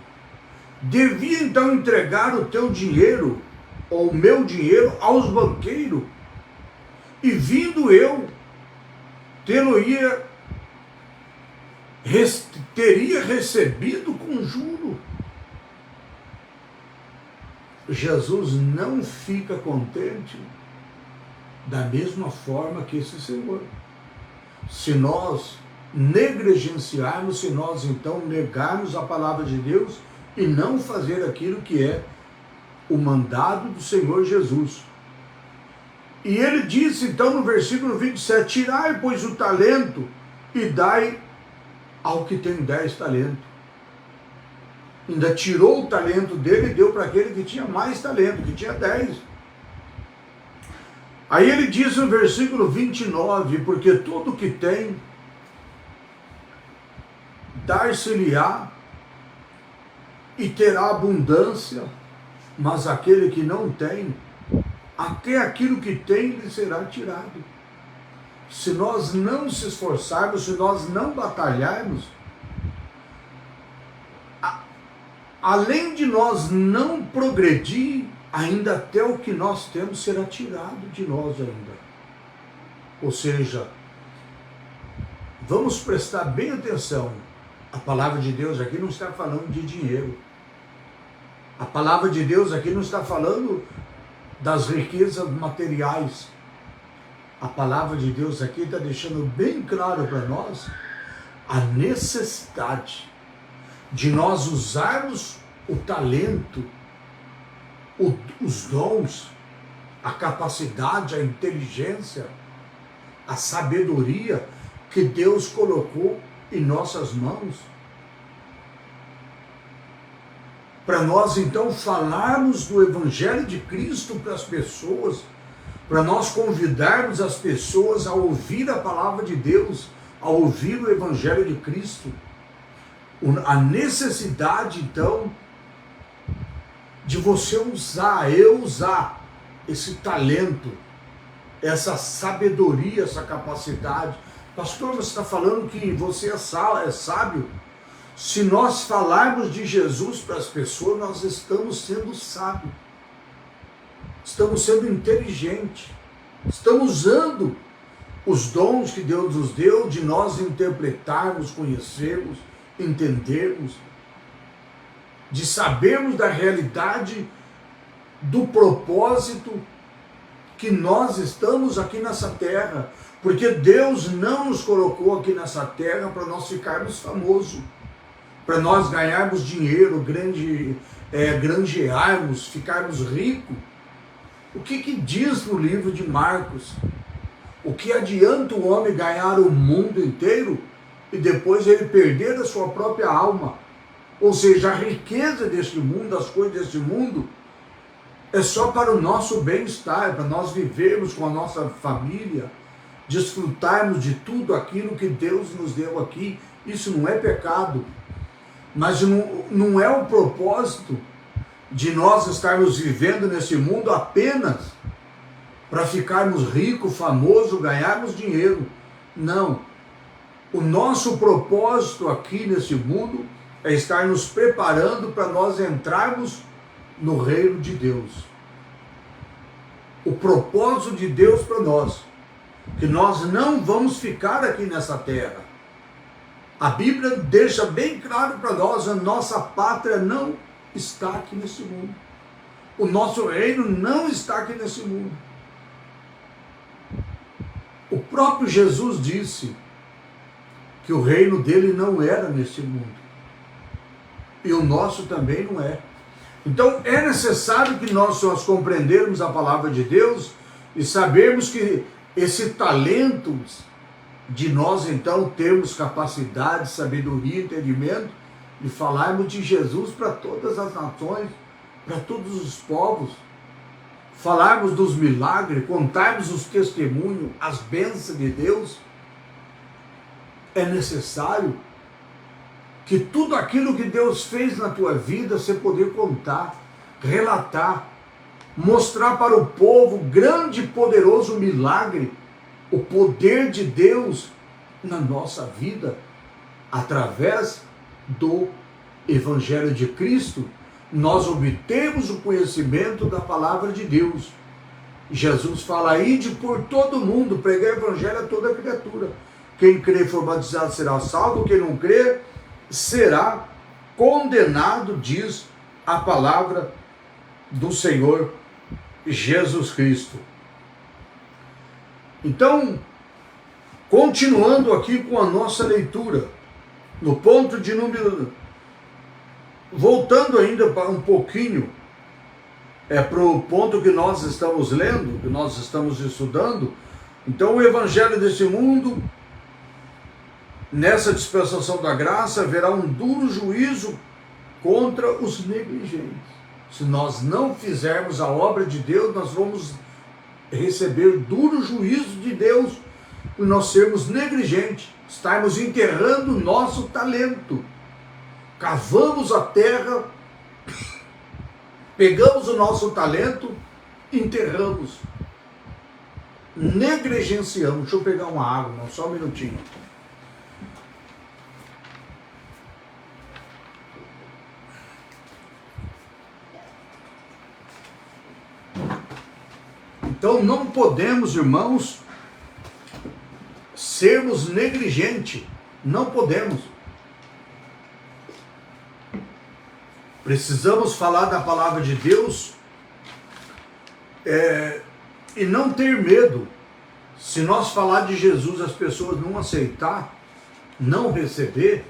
Speaker 1: devia então entregar o teu dinheiro, ou o meu dinheiro, aos banqueiros, e vindo eu, teria recebido com juro. Jesus não fica contente da mesma forma que esse Senhor. Se nós negligenciarmos, se nós então negarmos a palavra de Deus e não fazer aquilo que é o mandado do Senhor Jesus. E ele disse então no versículo 27, tirai pois o talento e dai ao que tem 10 talentos. Ainda tirou o talento dele e deu para aquele que tinha mais talento, que tinha 10. Aí ele diz no versículo 29, porque tudo que tem, dar-se-lhe-á e terá abundância, mas aquele que não tem, até aquilo que tem lhe será tirado. Se nós não se esforçarmos, se nós não batalharmos, além de nós não progredir, ainda até o que nós temos será tirado de nós ainda. Ou seja, vamos prestar bem atenção. A palavra de Deus aqui não está falando de dinheiro. A palavra de Deus aqui não está falando das riquezas materiais. A palavra de Deus aqui está deixando bem claro para nós a necessidade de nós usarmos o talento, os dons, a capacidade, a inteligência, a sabedoria que Deus colocou em nossas mãos. Para nós então falarmos do Evangelho de Cristo para as pessoas, para nós convidarmos as pessoas a ouvir a palavra de Deus, a ouvir o Evangelho de Cristo. A necessidade então de você eu usar esse talento, essa sabedoria, essa capacidade. Pastor, você está falando que você é sábio. Se nós falarmos de Jesus para as pessoas, nós estamos sendo sábios. Estamos sendo inteligentes. Estamos usando os dons que Deus nos deu de nós interpretarmos, conhecermos, entendermos, de sabermos da realidade do propósito que nós estamos aqui nessa terra, porque Deus não nos colocou aqui nessa terra para nós ficarmos famosos, para nós ganharmos dinheiro, granjearmos, ficarmos ricos. O que diz no livro de Marcos? O que adianta o homem ganhar o mundo inteiro e depois ele perder a sua própria alma? Ou seja, a riqueza deste mundo, as coisas deste mundo, é só para o nosso bem-estar, para nós vivermos com a nossa família, desfrutarmos de tudo aquilo que Deus nos deu aqui. Isso não é pecado, mas não é o propósito de nós estarmos vivendo nesse mundo apenas para ficarmos ricos, famosos, ganharmos dinheiro. Não. O nosso propósito aqui nesse mundo é estar nos preparando para nós entrarmos no reino de Deus. O propósito de Deus para nós, que nós não vamos ficar aqui nessa terra. A Bíblia deixa bem claro para nós, a nossa pátria não está aqui nesse mundo. O nosso reino não está aqui nesse mundo. O próprio Jesus disse que o reino dele não era nesse mundo. E o nosso também não é. Então é necessário que nós compreendermos a palavra de Deus e sabermos que esse talento de nós então termos capacidade, sabedoria, entendimento e falarmos de Jesus para todas as nações, para todos os povos, falarmos dos milagres, contarmos os testemunhos, as bênçãos de Deus. É necessário que tudo aquilo que Deus fez na tua vida, você poder contar, relatar, mostrar para o povo o grande e poderoso milagre, o poder de Deus na nossa vida, através do Evangelho de Cristo, nós obtemos o conhecimento da palavra de Deus. Jesus fala: ide por todo mundo, pregar o Evangelho a toda criatura. Quem crê e for batizado será salvo, quem não crê será condenado, diz a palavra do Senhor Jesus Cristo. Então, continuando aqui com a nossa leitura, no ponto de número, voltando ainda para um pouquinho, para o ponto que nós estamos lendo, que nós estamos estudando. Então, o evangelho desse mundo, nessa dispensação da graça, haverá um duro juízo contra os negligentes. Se nós não fizermos a obra de Deus, nós vamos receber duro juízo de Deus por nós sermos negligentes, estarmos enterrando o nosso talento. Cavamos a terra, pegamos o nosso talento, enterramos, negligenciamos. Deixa eu pegar uma água, não, só um minutinho. Então não podemos, irmãos, sermos negligentes. Não podemos. Precisamos falar da palavra de Deus e não ter medo. Se nós falar de Jesus, as pessoas não aceitar, não receber,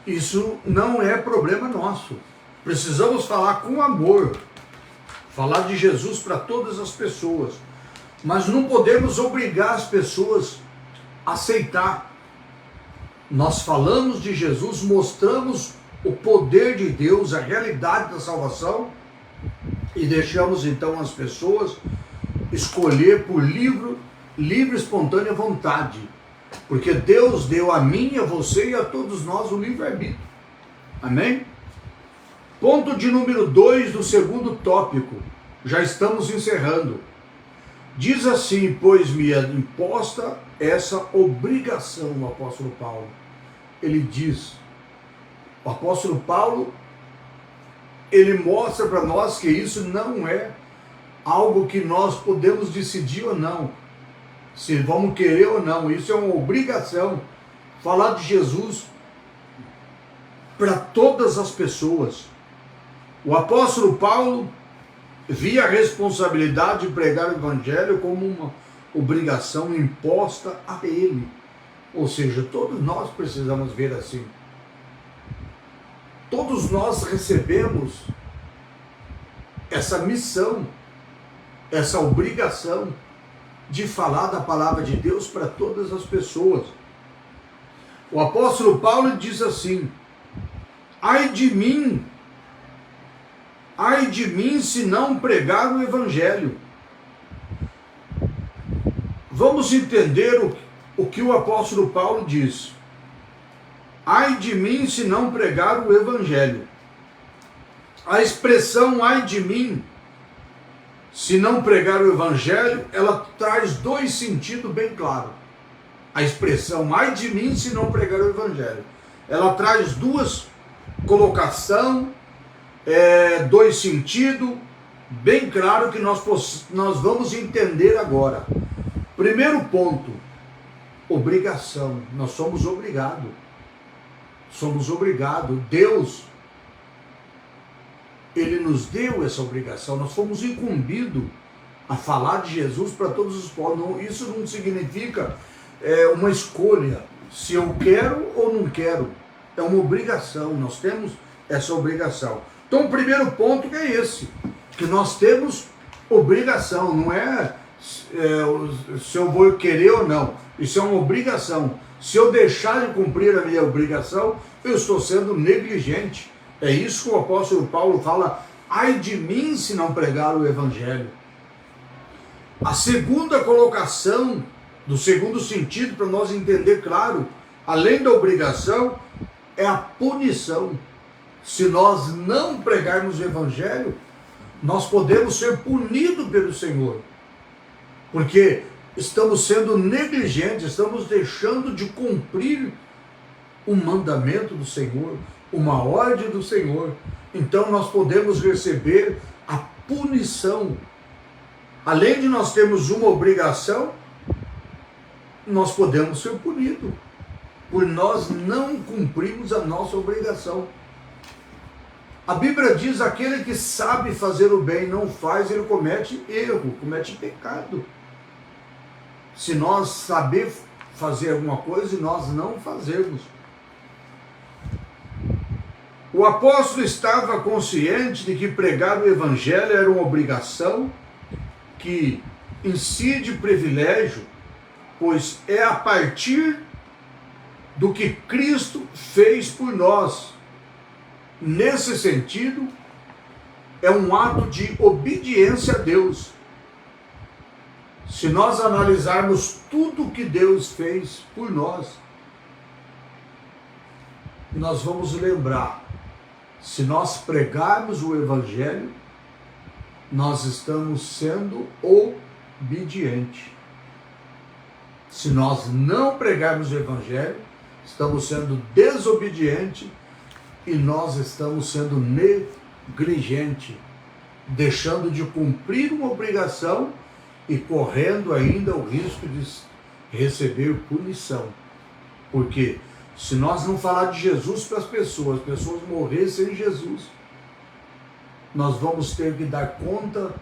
Speaker 1: isso não é problema nosso. Precisamos falar com amor, falar de Jesus para todas as pessoas, mas não podemos obrigar as pessoas a aceitar. Nós falamos de Jesus, mostramos o poder de Deus, a realidade da salvação, e deixamos então as pessoas escolher por livre e espontânea vontade, porque Deus deu a mim, a você e a todos nós o livre-arbítrio. Amém? Ponto de número 2 do segundo tópico, já estamos encerrando. Diz assim: pois me é imposta essa obrigação, o apóstolo Paulo. Ele diz, o apóstolo Paulo, ele mostra para nós que isso não é algo que nós podemos decidir ou não, se vamos querer ou não. Isso é uma obrigação, falar de Jesus para todas as pessoas. O apóstolo Paulo via a responsabilidade de pregar o evangelho como uma obrigação imposta a ele. Ou seja, todos nós precisamos ver assim. Todos nós recebemos essa missão, essa obrigação de falar da palavra de Deus para todas as pessoas. O apóstolo Paulo diz assim: ai de mim se não pregar o evangelho. Vamos entender o que o apóstolo Paulo diz. Ai de mim se não pregar o evangelho. A expressão ai de mim se não pregar o evangelho, ela traz dois sentidos bem claros. A expressão ai de mim se não pregar o evangelho, ela traz duas colocações, dois sentidos bem claros que nós vamos entender agora. Primeiro ponto, obrigação. Nós somos obrigados. Somos obrigados. Deus, Ele nos deu essa obrigação. Nós fomos incumbidos a falar de Jesus para todos os povos. Isso não significa uma escolha, se eu quero ou não quero. É uma obrigação. Nós temos essa obrigação. Então o primeiro ponto é esse, que nós temos obrigação. Não é se eu vou querer ou não. Isso é uma obrigação. Se eu deixar de cumprir a minha obrigação, eu estou sendo negligente. É isso que o apóstolo Paulo fala: ai de mim se não pregar o evangelho. A segunda colocação, do segundo sentido, para nós entender claro, além da obrigação, é a punição. Se nós não pregarmos o evangelho, nós podemos ser punidos pelo Senhor, porque estamos sendo negligentes, estamos deixando de cumprir um mandamento do Senhor, uma ordem do Senhor. Então nós podemos receber a punição. Além de nós termos uma obrigação, nós podemos ser punidos por nós não cumprirmos a nossa obrigação. A Bíblia diz: aquele que sabe fazer o bem e não faz, ele comete erro, comete pecado. Se nós saber fazer alguma coisa e nós não fazermos. O apóstolo estava consciente de que pregar o evangelho era uma obrigação que incide privilégio, pois é a partir do que Cristo fez por nós. Nesse sentido, é um ato de obediência a Deus. Se nós analisarmos tudo que Deus fez por nós, nós vamos lembrar, se nós pregarmos o evangelho, nós estamos sendo obedientes. Se nós não pregarmos o evangelho, estamos sendo desobedientes e nós estamos sendo negligentes, deixando de cumprir uma obrigação e correndo ainda o risco de receber punição. Porque Se nós não falar de Jesus para as pessoas morrerem sem Jesus, nós vamos ter que dar conta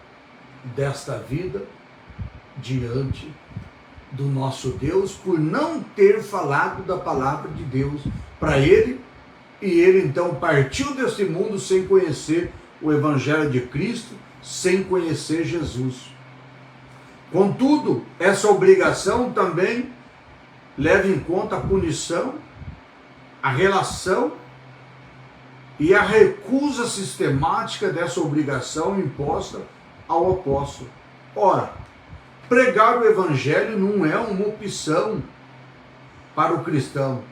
Speaker 1: desta vida diante do nosso Deus por não ter falado da palavra de Deus para ele, e ele então partiu desse mundo sem conhecer o Evangelho de Cristo, sem conhecer Jesus. Contudo, essa obrigação também leva em conta a punição, a relação e a recusa sistemática dessa obrigação imposta ao apóstolo. Ora, pregar o Evangelho não é uma opção para o cristão,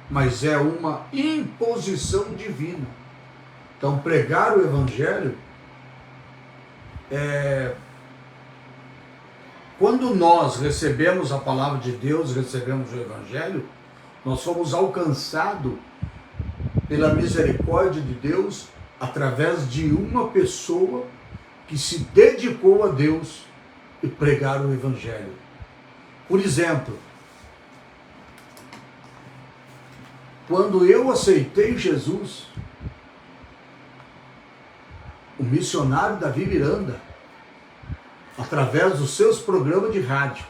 Speaker 1: mas é uma imposição divina. Então, pregar o Evangelho quando nós recebemos a palavra de Deus, recebemos o Evangelho, nós fomos alcançados pela misericórdia de Deus através de uma pessoa que se dedicou a Deus e pregar o Evangelho. Por exemplo, quando eu aceitei Jesus, o missionário Davi Miranda, através dos seus programas de rádio,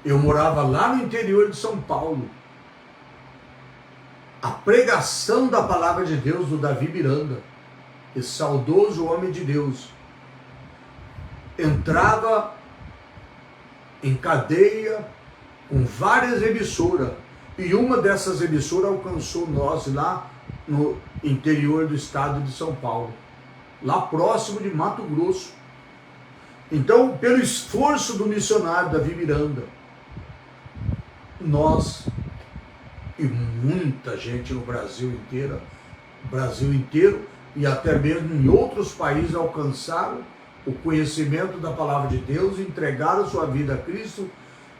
Speaker 1: eu morava lá no interior de São Paulo, a pregação da palavra de Deus do Davi Miranda, esse saudoso homem de Deus, entrava em cadeia com várias emissoras, e uma dessas emissoras alcançou nós lá no interior do estado de São Paulo, lá próximo de Mato Grosso. Então, pelo esforço do missionário Davi Miranda, nós e muita gente no Brasil inteiro e até mesmo em outros países alcançaram o conhecimento da palavra de Deus e entregaram sua vida a Cristo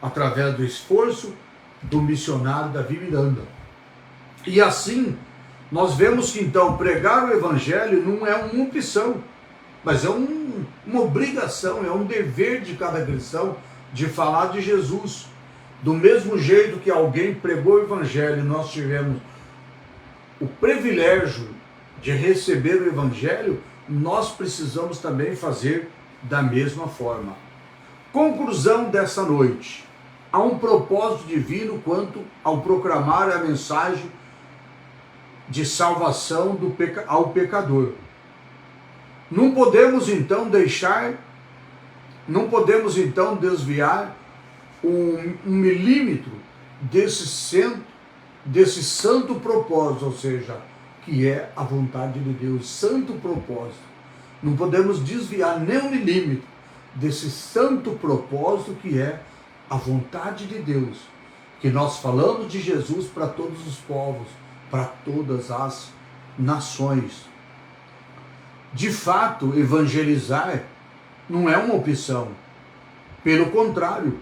Speaker 1: através do esforço do missionário Davi Miranda. E assim, nós vemos que então pregar o Evangelho não é uma opção, mas é uma obrigação, é um dever de cada cristão de falar de Jesus. Do mesmo jeito que alguém pregou o Evangelho e nós tivemos o privilégio de receber o Evangelho, nós precisamos também fazer da mesma forma. Conclusão dessa noite. Há um propósito divino quanto ao proclamar a mensagem de salvação ao pecador. Não podemos então desviar um milímetro desse santo propósito, ou seja, que é a vontade de Deus, santo propósito. Não podemos desviar nem um milímetro desse santo propósito que é a vontade de Deus, que nós falamos de Jesus para todos os povos, para todas as nações. De fato, evangelizar não é uma opção, pelo contrário,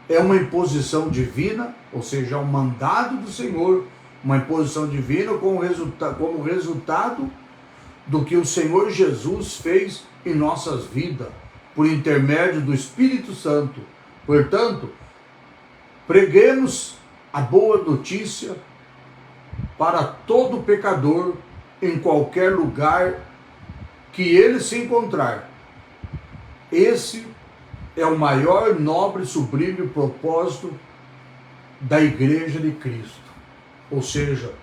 Speaker 1: é uma imposição divina, ou seja, um mandado do Senhor, uma imposição divina como resultado do que o Senhor Jesus fez em nossas vidas, por intermédio do Espírito Santo. Portanto, preguemos a boa notícia para todo pecador em qualquer lugar que ele se encontrar. Esse é o maior, nobre e sublime propósito da Igreja de Cristo. Ou seja,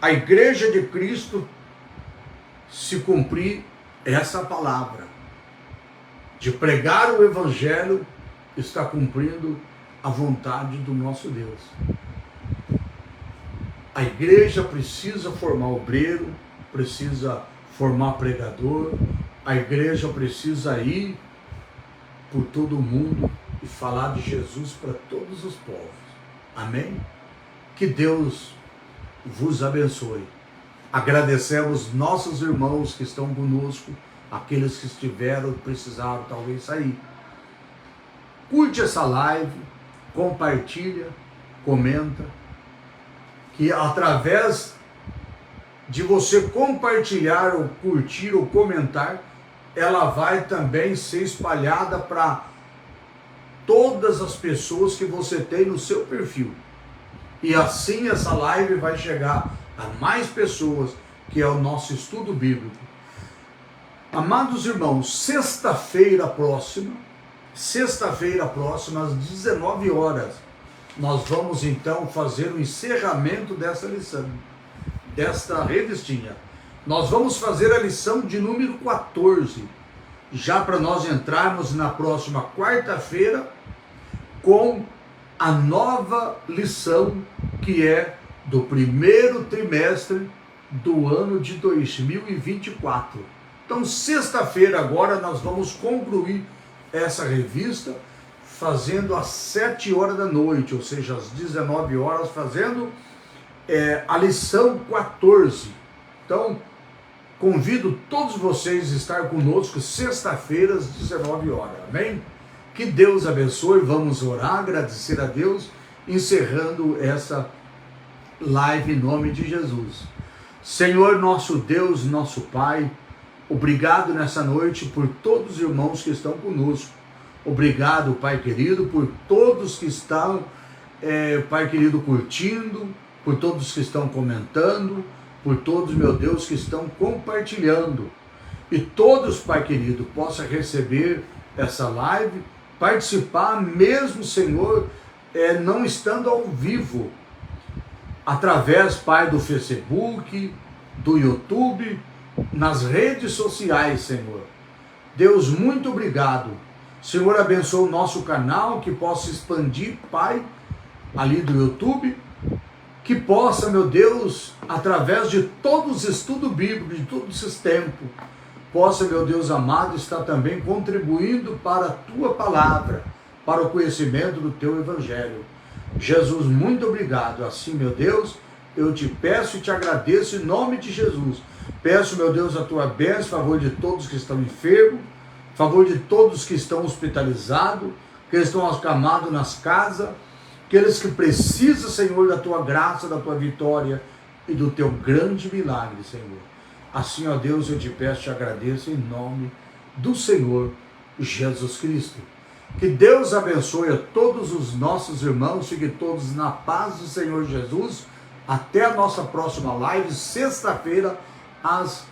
Speaker 1: a Igreja de Cristo, se cumprir essa palavra de pregar o Evangelho, está cumprindo a vontade do nosso Deus. A igreja precisa formar obreiro, precisa formar pregador, a igreja precisa ir por todo o mundo e falar de Jesus para todos os povos. Amém? Que Deus vos abençoe. Agradecemos nossos irmãos que estão conosco, aqueles que estiveram, precisaram talvez sair. Curte essa live, compartilha, comenta, que através de você compartilhar, ou curtir, ou comentar, ela vai também ser espalhada para todas as pessoas que você tem no seu perfil. E assim essa live vai chegar a mais pessoas, que é o nosso estudo bíblico. Amados irmãos, sexta-feira próxima, às 19 horas, nós vamos então fazer o encerramento dessa lição, desta revistinha. Nós vamos fazer a lição de número 14, já para nós entrarmos na próxima quarta-feira com a nova lição, que é do primeiro trimestre do ano de 2024. Então, sexta-feira agora nós vamos concluir essa revista, fazendo às 7 horas da noite, ou seja, às 19 horas, fazendo a lição 14. Então, convido todos vocês a estar conosco sexta-feira às 19 horas, amém? Que Deus abençoe, vamos orar, agradecer a Deus, encerrando essa live em nome de Jesus. Senhor, nosso Deus, nosso Pai, obrigado nessa noite por todos os irmãos que estão conosco. Obrigado, Pai querido, por todos que estão, Pai querido, curtindo, por todos que estão comentando, por todos, meu Deus, que estão compartilhando. E todos, Pai querido, possam receber essa live, participar mesmo, Senhor, não estando ao vivo, através, Pai, do Facebook, do YouTube, nas redes sociais, Senhor. Deus, muito obrigado. Senhor, abençoa o nosso canal, que possa expandir, Pai, ali do YouTube, que possa, meu Deus, através de todos os estudos bíblicos, de todos esses tempos, possa, meu Deus amado, estar também contribuindo para a Tua palavra, para o conhecimento do Teu Evangelho. Jesus, muito obrigado. Assim, meu Deus, eu te peço e te agradeço em nome de Jesus. Peço, meu Deus, a Tua bênção, a favor de todos que estão enfermos, a favor de todos que estão hospitalizados, que estão acamados nas casas, aqueles que precisam, Senhor, da Tua graça, da Tua vitória e do Teu grande milagre, Senhor. Assim, ó Deus, eu te peço e te agradeço em nome do Senhor Jesus Cristo. Que Deus abençoe a todos os nossos irmãos, fiquem todos na paz do Senhor Jesus. Até a nossa próxima live, sexta-feira, às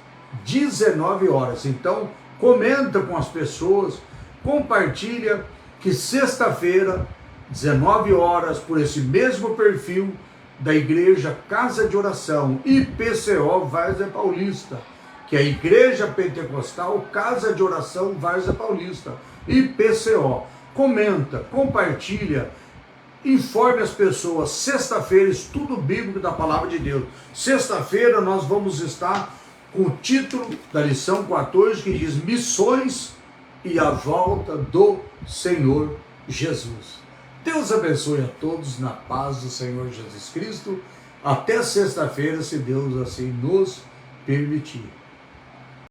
Speaker 1: 19 horas. Então, comenta com as pessoas, compartilha que sexta-feira, 19 horas, por esse mesmo perfil da Igreja Casa de Oração, IPCO Várzea Paulista, que é a Igreja Pentecostal Casa de Oração Várzea Paulista, IPCO. Comenta, compartilha, informe as pessoas. Sexta-feira, estudo bíblico da Palavra de Deus. Sexta-feira nós vamos estar com o título da lição 14, que diz Missões e a Volta do Senhor Jesus. Deus abençoe a todos na paz do Senhor Jesus Cristo. Até sexta-feira, se Deus assim nos permitir.